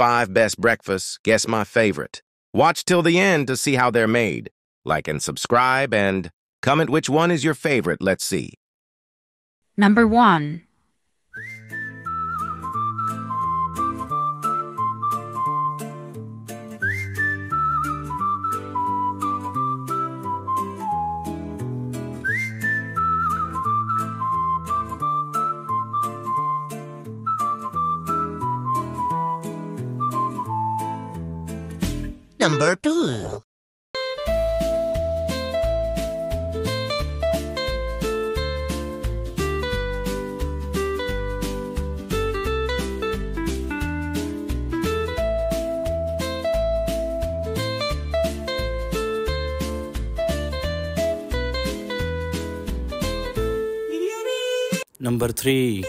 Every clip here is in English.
5 best breakfasts, guess my favorite. Watch till the end to see how they're made. Like and subscribe and comment which one is your favorite, let's see. Number 1. Number 2. Number 3.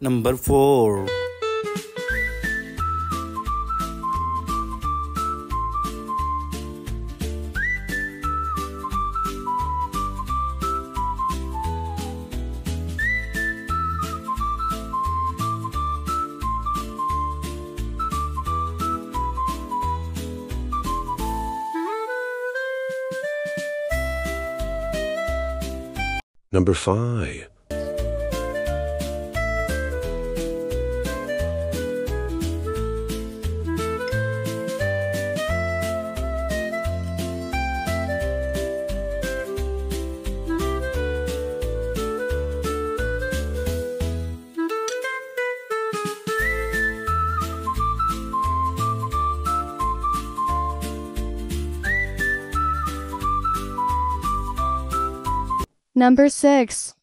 Number 4. Number 5. Number 6.